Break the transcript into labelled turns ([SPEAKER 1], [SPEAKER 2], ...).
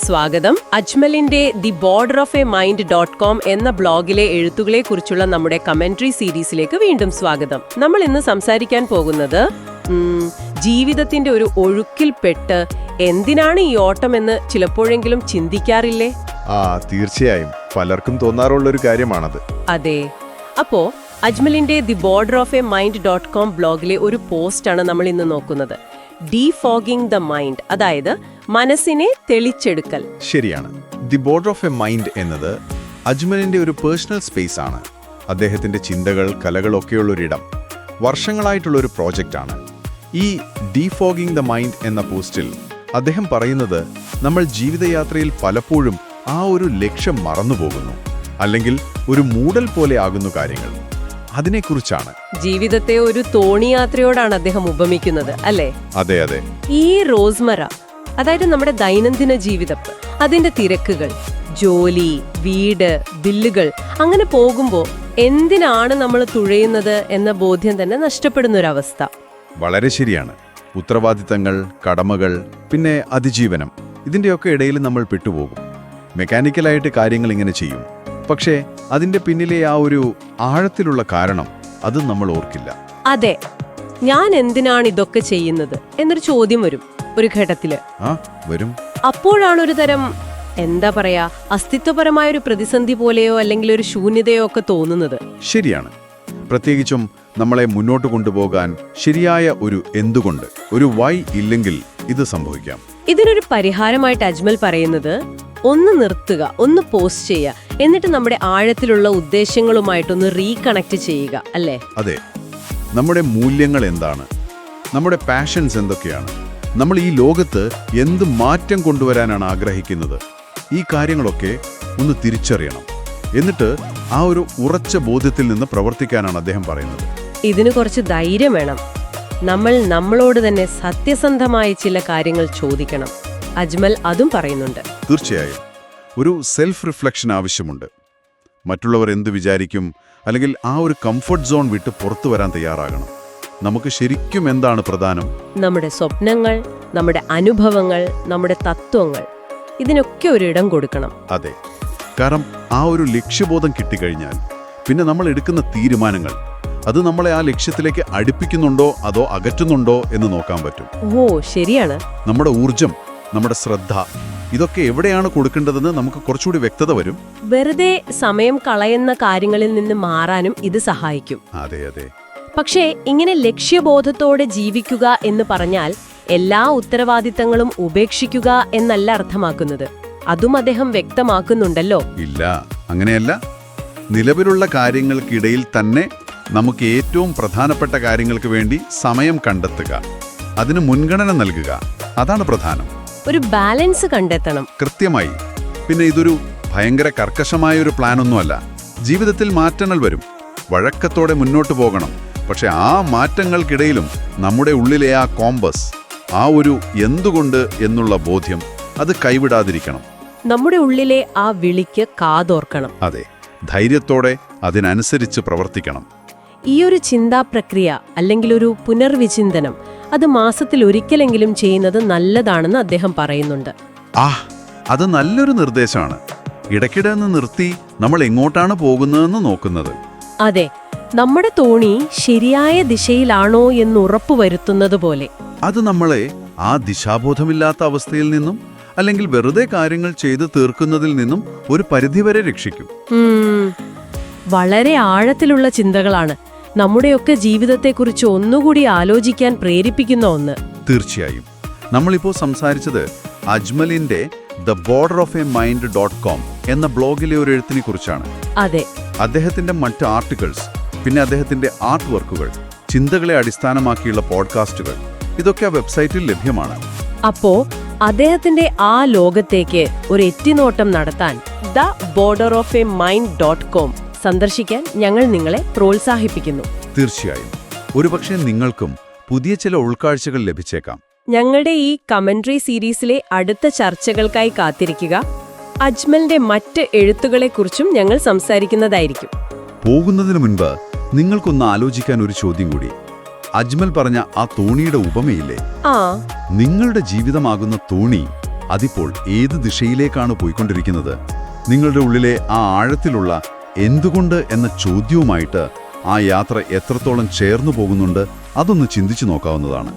[SPEAKER 1] സ്വാഗതം. അജ്മലിന്റെ the border of a mind .com എന്ന ബ്ലോഗിലെ എഴുത്തുകളെ കുറിച്ചുള്ള നമ്മുടെ കമന്ററി സീരീസിലേക്ക് വീണ്ടും സ്വാഗതം. നമ്മൾ ഇന്ന് സംസാരിക്കാൻ പോകുന്നത് ജീവിതത്തിന്റെ ഒരു ഒഴുക്കിൽപ്പെട്ട് എന്തിനാണ് ഈ ഓട്ടം എന്ന് ചിലപ്പോഴെങ്കിലും ചിന്തിക്കാറില്ലേ?
[SPEAKER 2] തീർച്ചയായും പലർക്കും തോന്നാറുള്ളൊരു കാര്യമാണത്.
[SPEAKER 1] അതെ. അപ്പോ അജ്മലിന്റെ the border of a mind .com ബ്ലോഗിലെ ഒരു പോസ്റ്റാണ് നമ്മൾ ഇന്ന് നോക്കുന്നത്. ഡീഫോഗിംഗ് ദ മൈൻഡ്, അതായത് മനസ്സിനെ തെളിച്ചെടുക്കൽ.
[SPEAKER 2] ശരിയാണ്. The border of a mind എന്നത് അജ്മലിന്റെ ഒരു പേഴ്സണൽ സ്പേസ് ആണ്. അദ്ദേഹത്തിന്റെ ചിന്തകൾ, കലകളൊക്കെയുള്ളൊരിടം. വർഷങ്ങളായിട്ടുള്ളൊരു പ്രോജക്റ്റാണ്. ഈ ഡീഫോഗിംഗ് ദ മൈൻഡ് എന്ന പോസ്റ്റിൽ അദ്ദേഹം പറയുന്നത് നമ്മൾ ജീവിതയാത്രയിൽ പലപ്പോഴും ആ ഒരു ലക്ഷ്യം മറന്നുപോകുന്നു, അല്ലെങ്കിൽ ഒരു മൂടൽ പോലെ ആകുന്നു കാര്യങ്ങൾ. അതിനെക്കുറിച്ചാണ്.
[SPEAKER 1] ജീവിതത്തെ ഒരു തോണിയാത്രയോടാണ് അദ്ദേഹം ഉപമിക്കുന്നത്, അല്ലേ?
[SPEAKER 2] അതെ അതെ.
[SPEAKER 1] ഈ റോസ്മറ, അതായത് നമ്മുടെ ദൈനംദിന ജീവിതം, അതിന്റെ തിരക്കുകൾ, ജോലി, വീട്, ബില്ലുകൾ, അങ്ങനെ പോകുമ്പോൾ എന്തിനാണ് നമ്മൾ തുഴയുന്നത് എന്ന ബോധ്യം തന്നെ നഷ്ടപ്പെടുന്നൊരവസ്ഥ.
[SPEAKER 2] വളരെ ശരിയാണ്. ഉത്തരവാദിത്തങ്ങൾ, കടമകൾ, പിന്നെ അതിജീവനം, ഇതിന്റെയൊക്കെ ഇടയിൽ നമ്മൾ പെട്ടുപോകും. മെക്കാനിക്കലായിട്ട് കാര്യങ്ങൾ ഇങ്ങനെ ചെയ്യും. പക്ഷേ അതിന്റെ പിന്നിലെ ആ ഒരു ആഴത്തിലുള്ള കാരണം അത് നമ്മൾ ഓർക്കില്ല.
[SPEAKER 1] അതെ, ഞാൻ എന്തിനാണ് ഇതൊക്കെ ചെയ്യുന്നത് എന്നൊരു ചോദ്യം വരും ഒരു ഘട്ടത്തില്.
[SPEAKER 2] വരും.
[SPEAKER 1] അപ്പോഴാണ് ഒരു തരം, എന്താ പറയാ, അസ്തിത്വപരമായൊരു പ്രതിസന്ധി പോലെയോ അല്ലെങ്കിൽ ഒരു ശൂന്യതയോ ഒക്കെ തോന്നുന്നത്.
[SPEAKER 2] ശരിയാണ്. പ്രത്യേകിച്ചും നമ്മളെ മുന്നോട്ട് കൊണ്ടുപോകാൻ ശരിയായ ഒരു എന്തുകൊണ്ട്, ഒരു വൈ ഇല്ലെങ്കിൽ ഇത് സംഭവിക്കാം.
[SPEAKER 1] ഇതിനൊരു പരിഹാരമായിട്ട് അജ്മൽ പറയുന്നത്, ഒന്ന് നിർത്തുക, ഒന്ന് പോസ്റ്റ് ചെയ്യുക, എന്നിട്ട് നമ്മുടെ ആഴത്തിലുള്ള ഉദ്ദേശങ്ങളുമായിട്ടൊന്ന് റീകണക്ട് ചെയ്യുക, അല്ലേ?
[SPEAKER 2] അതെ. നമ്മുടെ മൂല്യങ്ങൾ എന്താണ്, നമ്മുടെ പാഷൻസ് എന്തൊക്കെയാണ്, നമ്മൾ ഈ ലോകത്ത് എന്ത് മാറ്റം കൊണ്ടുവരാനാണ് ആഗ്രഹിക്കുന്നത്, ഈ കാര്യങ്ങളൊക്കെ ഒന്ന് തിരിച്ചറിയണം. എന്നിട്ട് ആ ഒരു ഉറച്ച ബോധ്യത്തിൽ നിന്ന് പ്രവർത്തിക്കാനാണ് അദ്ദേഹം പറയുന്നത്.
[SPEAKER 1] ഇതിന് കുറച്ച് ധൈര്യം വേണം. നമ്മൾ നമ്മളോട് തന്നെ സത്യസന്ധമായ ചില കാര്യങ്ങൾ ചോദിക്കണം. അജ്മൽ അതും പറയുന്നുണ്ട്.
[SPEAKER 2] തീർച്ചയായും ഒരു സെൽഫ് റിഫ്ലക്ഷൻ ആവശ്യമുണ്ട്. മറ്റുള്ളവർ എന്ത് വിചാരിക്കും, അല്ലെങ്കിൽ ആ ഒരു കംഫർട്ട് സോൺ വിട്ട് പുറത്തു വരാൻ തയ്യാറാകണം. നമുക്ക് ശരിക്കും എന്താണ് പ്രധാനം? നമ്മുടെ
[SPEAKER 1] സ്വപ്നങ്ങൾ, നമ്മുടെ അനുഭവങ്ങൾ, നമ്മുടെ തത്വങ്ങൾ, ഇതിനൊക്കെ ഒരിടം കൊടുക്കണം.
[SPEAKER 2] അതെ. കാരണം ആ ഒരു ലക്ഷ്യബോധം കിട്ടിക്കഴിഞ്ഞാൽ പിന്നെ നമ്മൾ എടുക്കുന്ന തീരുമാനങ്ങൾ അത് നമ്മളെ ആ ലക്ഷ്യത്തിലേക്ക് അടുപ്പിക്കുന്നുണ്ടോ അതോ അകറ്റുന്നുണ്ടോ എന്ന് നോക്കാൻ പറ്റും.
[SPEAKER 1] ഓ, ശരിയാണ്.
[SPEAKER 2] നമ്മുടെ ഊർജം, നമ്മുടെ ശ്രദ്ധ, ഇതൊക്കെ എവിടെയാണ് കൊടുക്കേണ്ടതെന്ന് നമുക്ക് കുറച്ചുകൂടി വ്യക്തത വരും.
[SPEAKER 1] വെറുതെ സമയം കളയുന്ന കാര്യങ്ങളിൽ നിന്ന് മാറാനും ഇത് സഹായിക്കും.
[SPEAKER 2] അതെ അതെ.
[SPEAKER 1] പക്ഷേ ഇങ്ങനെ ലക്ഷ്യബോധത്തോടെ ജീവിക്കുക എന്ന് പറഞ്ഞാൽ എല്ലാ ഉത്തരവാദിത്തങ്ങളും ഉപേക്ഷിക്കുക എന്നല്ല അർത്ഥമാക്കുന്നത്. അതും അദ്ദേഹം വ്യക്തമാക്കുന്നുണ്ടല്ലോ.
[SPEAKER 2] ഇല്ല, അങ്ങനെയല്ല. നിലവിലുള്ള കാര്യങ്ങൾക്കിടയിൽ തന്നെ നമുക്ക് ഏറ്റവും പ്രധാനപ്പെട്ട കാര്യങ്ങൾക്ക് വേണ്ടി സമയം കണ്ടെത്തുക, അതിന് മുൻഗണന നൽകുക, അതാണ് പ്രധാനം.
[SPEAKER 1] ഒരു ബാലൻസ് കണ്ടെത്തണം.
[SPEAKER 2] കൃത്യമായി. പിന്നെ ഇതൊരു ഭയങ്കര കർക്കശമായൊരു പ്ലാനൊന്നുമല്ല. ജീവിതത്തിൽ മാറ്റങ്ങൾ വരും, വഴക്കത്തോടെ മുന്നോട്ട് പോകണം. പക്ഷെ ആ മാറ്റങ്ങൾക്കിടയിലും നമ്മുടെ ഉള്ളിലെ ആ കോമ്പസ്, ആ ഒരു എന്തുകൊണ്ട് എന്നുള്ള ബോധ്യം, അത് കൈവിടാതിരിക്കണം.
[SPEAKER 1] നമ്മുടെ ഉള്ളിലെ ആ വിളിക്ക് കാതോർക്കണം.
[SPEAKER 2] അതെ, ധൈര്യത്തോടെ അതിനനുസരിച്ച് പ്രവർത്തിക്കണം.
[SPEAKER 1] ഈ ഒരു ചിന്താ പ്രക്രിയ അല്ലെങ്കിൽ ഒരു പുനർവിചിന്തനം അത് മാസത്തിൽ ഒരിക്കലെങ്കിലും ചെയ്യുന്നത് നല്ലതാണെന്ന് അദ്ദേഹം പറയുന്നുണ്ട്.
[SPEAKER 2] അത് നല്ലൊരു നിർദ്ദേശമാണ്. ഇടയ്ക്കിടെ ഒന്ന് നിർത്തി നമ്മൾ എങ്ങോട്ടാണ് പോകുന്നതെന്ന് നോക്കുന്നത്.
[SPEAKER 1] അതെ, നമ്മുടെ തോണി ശരിയായ ദിശയിലാണോ എന്ന് ഉറപ്പുവരുത്തുന്നത് പോലെ.
[SPEAKER 2] അത് നമ്മളെ ആ ദിശാബോധമില്ലാത്ത അവസ്ഥയിൽ നിന്നും, അല്ലെങ്കിൽ വെറുതെ കാര്യങ്ങൾ ചെയ്ത് തീർക്കുന്നതിൽ നിന്നും ഒരു പരിധിവരെ രക്ഷിക്കും.
[SPEAKER 1] വളരെ ആഴത്തിലുള്ള ചിന്തകളാണ്. നമ്മുടെയൊക്കെ ജീവിതത്തെക്കുറിച്ച് ഒന്നുകൂടി ആലോചിക്കാൻ പ്രേരിപ്പിക്കുന്ന ഒന്ന്.
[SPEAKER 2] തീർച്ചയായും. നമ്മളിപ്പോൾ സംസാരിച്ചത് അജ്മലിന്റെ the border of a mind .com എന്ന ബ്ലോഗിലെ ഒരു എഴുത്തിനെ കുറിച്ചാണ്.
[SPEAKER 1] അതെ.
[SPEAKER 2] അദ്ദേഹത്തിന്റെ മറ്റ് ആർട്ടിക്കിൾസ്, പിന്നെ അദ്ദേഹത്തിന്റെ ആർട്ട് വർക്കുകൾ, ചിന്തകളെ അടിസ്ഥാനമാക്കിയുള്ള പോഡ്കാസ്റ്റുകൾ, ഇതൊക്കെ ആ വെബ്സൈറ്റിൽ ലഭ്യമാണ്.
[SPEAKER 1] അപ്പോ അദ്ദേഹത്തിന്റെ ആ ലോകത്തേക്ക് ഒരു എത്തിനോട്ടം നടത്താൻ the border of a mind .com സന്ദർശിക്കാൻ ഞങ്ങൾ നിങ്ങളെ പ്രോത്സാഹിപ്പിക്കുന്നു.
[SPEAKER 2] തീർച്ചയായും. ഒരുപക്ഷെ നിങ്ങൾക്കും പുതിയ ചില ഉൾക്കാഴ്ചകൾ ലഭിച്ചേക്കാം.
[SPEAKER 1] ഞങ്ങളുടെ ഈ കമന്ററി സീരീസിലെ അടുത്ത ചർച്ചകൾക്കായി കാത്തിരിക്കുക. അജ്മലിന്റെ മറ്റ് എഴുത്തുകളെക്കുറിച്ചും ഞങ്ങൾ സംസാരിക്കുന്നതായിരിക്കും.
[SPEAKER 2] പോകുന്നതിന് മുൻപ് നിങ്ങൾക്കൊന്ന് ആലോചിക്കാൻ ഒരു ചോദ്യം കൂടി. അജ്മൽ പറഞ്ഞ ആ തോണിയുടെ ഉപമയില്ലേ, നിങ്ങളുടെ ജീവിതമാകുന്ന തോണി
[SPEAKER 3] അതിപ്പോൾ ഏത് ദിശയിലേക്കാണ് പോയിക്കൊണ്ടിരിക്കുന്നത്? നിങ്ങളുടെ ഉള്ളിലെ ആ ആഴത്തിലുള്ള എന്തുകൊണ്ട് എന്ന ചോദ്യവുമായിട്ട് ആ യാത്ര എത്രത്തോളം ചേർന്നു പോകുന്നുണ്ട്, അതൊന്ന് ചിന്തിച്ചു നോക്കാവുന്നതാണ്.